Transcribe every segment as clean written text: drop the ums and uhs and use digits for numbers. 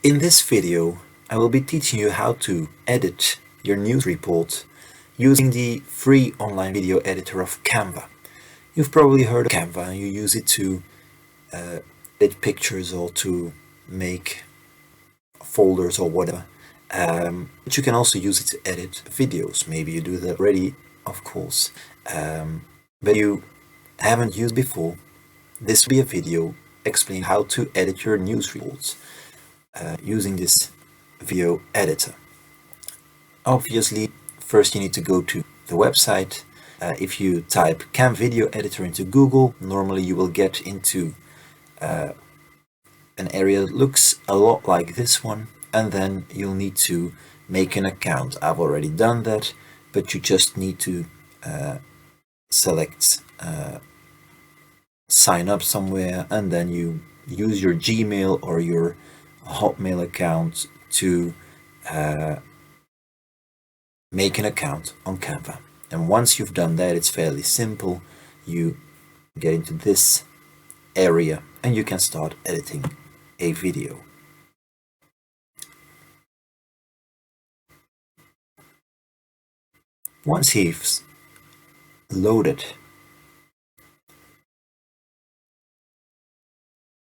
In this video, I will be teaching you how to edit your news report using the free online video editor of Canva. You've probably heard of Canva and you use it to edit pictures or to make folders or whatever. But you can also use it to edit videos. Maybe you do that already, of course. But you haven't used before. This will be a video explaining how to edit your news reports using this video editor. Obviously, first you need to go to the website. If you type Canva video editor into Google, normally you will get into an area that looks a lot like this one, and then you'll need to make an account. I've already done that, but you just need to select sign up somewhere, and then you use your Gmail or your Hotmail account to make an account on Canva. And once you've done that, it's fairly simple. You get into this area and you can start editing a video. Once you've loaded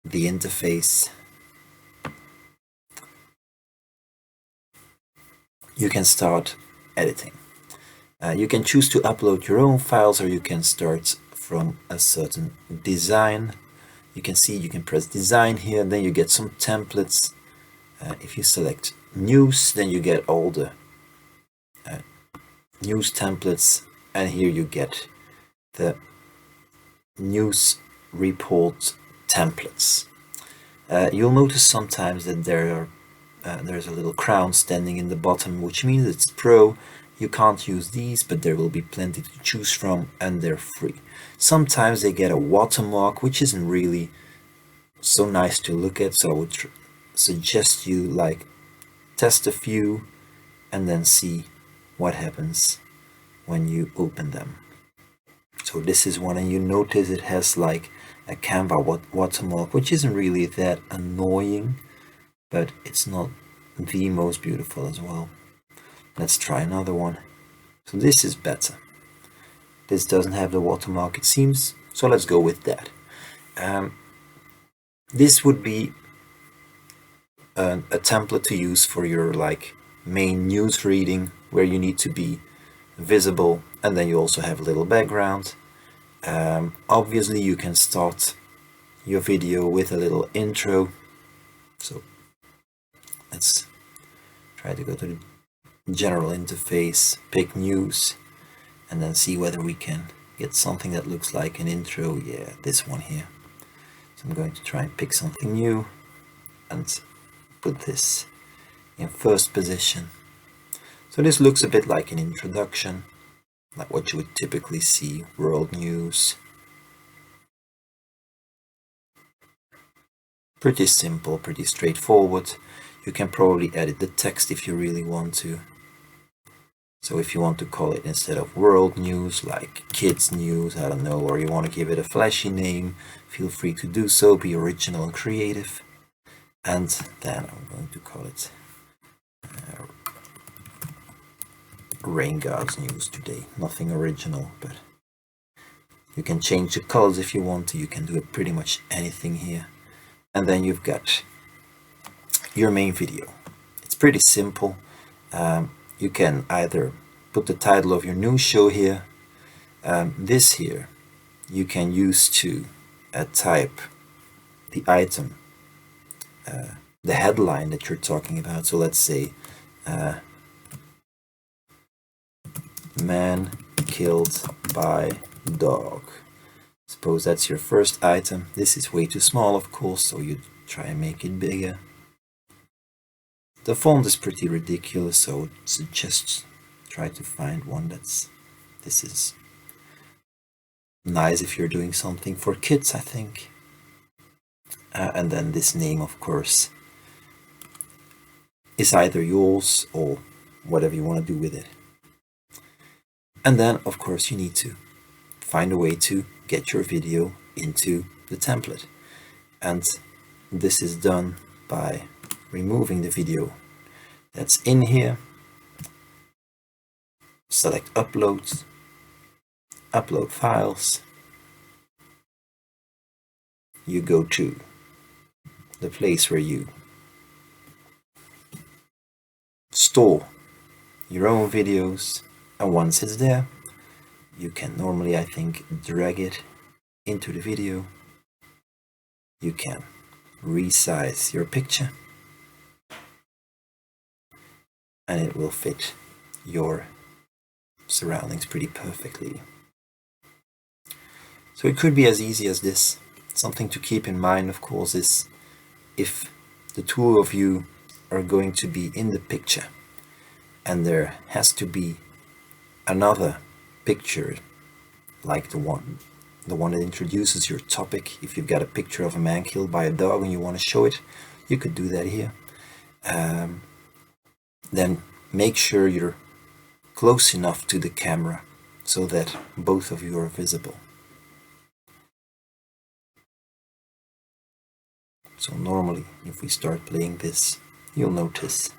the interface, you can start editing. You can choose to upload your own files, or you can start from a certain design. You can see you can press design here, and then you get some templates. If you select news, then you get all the news templates, and here you get the news report templates. You'll notice sometimes that there's a little crown standing in the bottom, which means it's pro. You can't use these, but there will be plenty to choose from, and they're free. Sometimes they get a watermark, which isn't really so nice to look at, so I would suggest you test a few and then see what happens when you open them. So this is one, and you notice it has like a Canva watermark, which isn't really that annoying, but it's not the most beautiful as well. Let's try another one. So this is better. This doesn't have the watermark, it seems, so let's go with that. This would be a template to use for your main news reading, where you need to be visible, and then you also have a little background. Obviously you can start your video with a little intro. So let's try to go to the general interface, pick news, and then see whether we can get something that looks like an intro. Yeah, this one here. So I'm going to try and pick something new and put this in first position. So this looks a bit like an introduction, like what you would typically see, world news. Pretty simple, pretty straightforward. You can probably edit the text if you really want to. So if you want to call it, instead of world news, like kids news, I don't know, or you want to give it a flashy name, feel free to do so, be original and creative. And then I'm going to call it Rain God's News today. Nothing original, but you can change the colors if you want to. You can do it pretty much anything here. And then you've got your main video. It's pretty simple. You can either put the title of your news show here. This here you can use to type the item, the headline that you're talking about. So let's say man killed by dog. Suppose that's your first item. This is way too small, of course, so you try and make it bigger. The font is pretty ridiculous, so I would suggest try to find one this is nice if you're doing something for kids, I think. And then this name, of course, is either yours or whatever you want to do with it. And then, of course, you need to find a way to get your video into the template. And this is done by removing the video that's in here. Select upload files. You go to the place where you store your own videos, and once it's there, you can normally, I think, drag it into the video. You can resize your picture and it will fit your surroundings pretty perfectly. So it could be as easy as this. Something to keep in mind, of course, is if the two of you are going to be in the picture and there has to be another picture like the one that introduces your topic. If you've got a picture of a man killed by a dog and you want to show it, you could do that here. Then make sure you're close enough to the camera so that both of you are visible. So normally, if we start playing this, you'll notice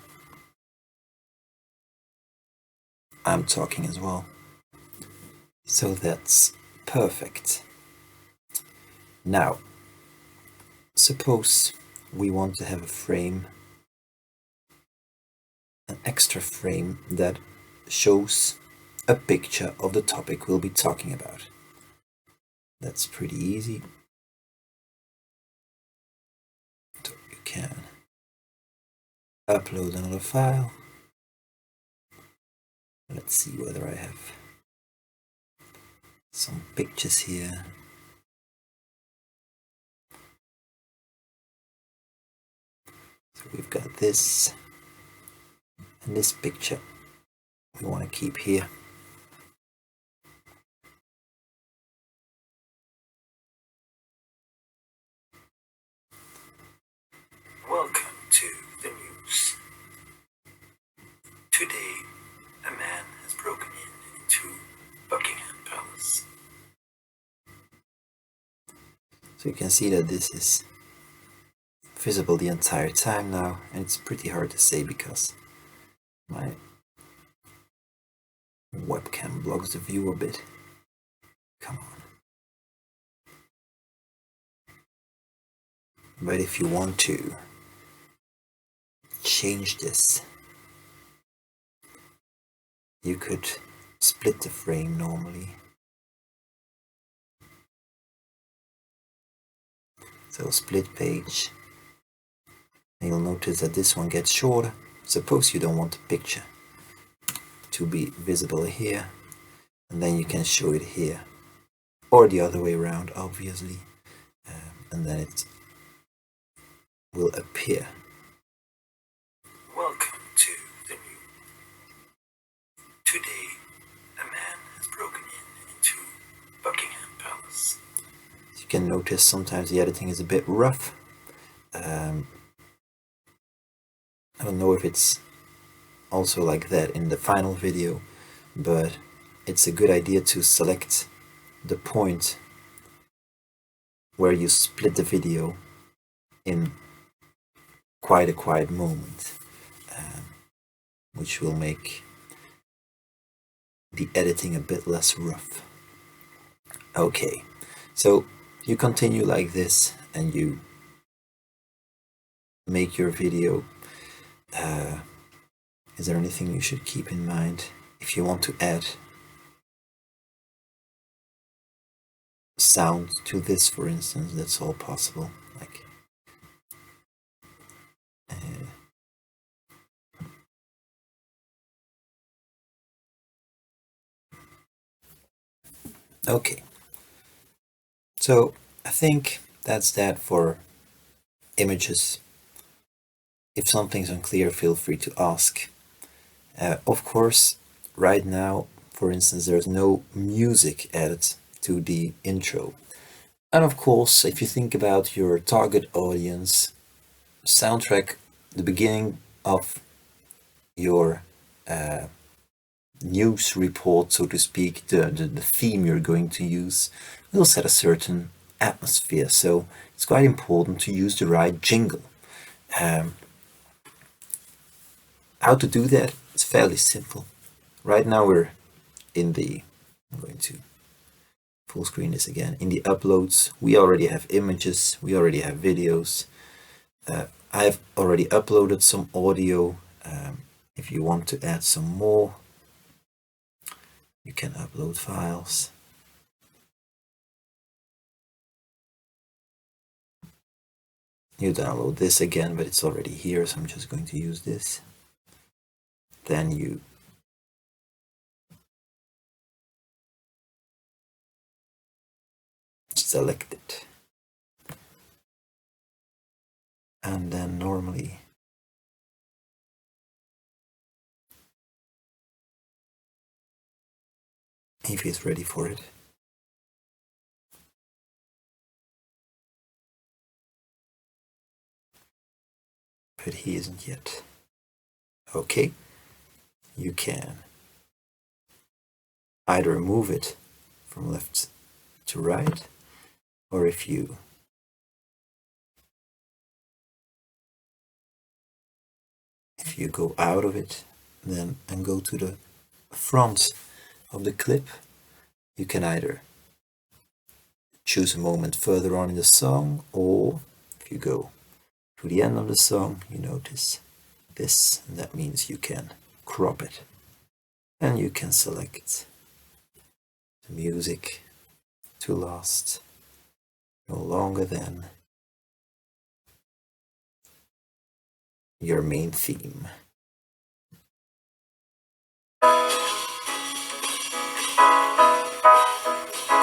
I'm talking as well. So that's perfect. Now, suppose we want to have a frame, an extra frame that shows a picture of the topic we'll be talking about. That's pretty easy. So you can upload another file. Let's see whether I have some pictures here. So we've got this and this picture we want to keep here. Welcome to the news. Today, a man has broken into Buckingham Palace. So you can see that this is visible the entire time now, and it's pretty hard to say because my webcam blocks the view a bit. Come on. But if you want to change this, you could split the frame normally. So split page, and you'll notice that this one gets shorter. Suppose you don't want the picture to be visible here, and then you can show it here, or the other way around, obviously, and then it will appear. Welcome to the news. Today, a man has broken into Buckingham Palace. You can notice sometimes the editing is a bit rough. I don't know if it's also like that in the final video, but it's a good idea to select the point where you split the video in quite a quiet moment, which will make the editing a bit less rough. Okay, so you continue like this and you make your video. Is there anything you should keep in mind? If you want to add sound to this, for instance, that's all possible. Like okay, so I think that's that for images. If something's unclear, feel free to ask. Of course, right now, for instance, there's no music added to the intro. And of course, if you think about your target audience, soundtrack, the beginning of your news report, so to speak, the theme you're going to use will set a certain atmosphere. So it's quite important to use the right jingle. How to do that? It's fairly simple. Right now we're in the, I'm going to full screen this again, in the uploads. We already have images, we already have videos. I've already uploaded some audio. If you want to add some more, you can upload files. You download this again, but it's already here, so I'm just going to use this. Then you select it. And then normally if he's ready for it. But he isn't yet. Okay, you can either move it from left to right, or if you go out of it then and go to the front of the clip, you can either choose a moment further on in the song, or if you go to the end of the song, you notice this, and that means you can crop it, and you can select the music to last no longer than your main theme.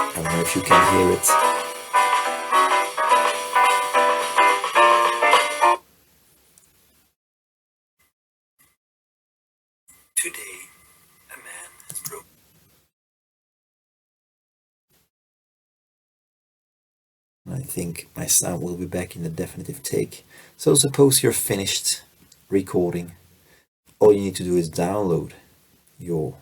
I don't know if you can hear it. Today, a man has broken. I think my sound will be back in the definitive take. So suppose you're finished recording. All you need to do is download your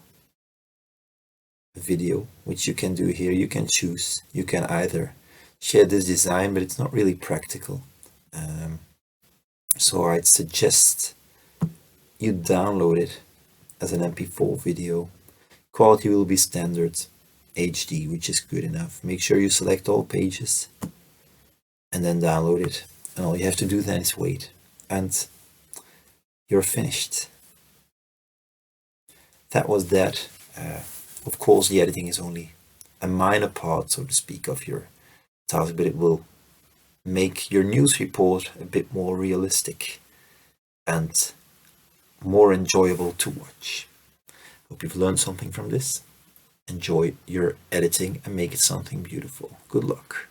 video, which you can do here. You can choose. You can either share this design, but it's not really practical. So I'd suggest you download it as an MP4 video. Quality will be standard HD, which is good enough. Make sure you select all pages and then download it. And all you have to do then is wait, and you're finished. That was that. Of course, the editing is only a minor part, so to speak, of your task, but it will make your news report a bit more realistic and more enjoyable to watch. Hope you've learned something from this. Enjoy your editing and make it something beautiful. Good luck.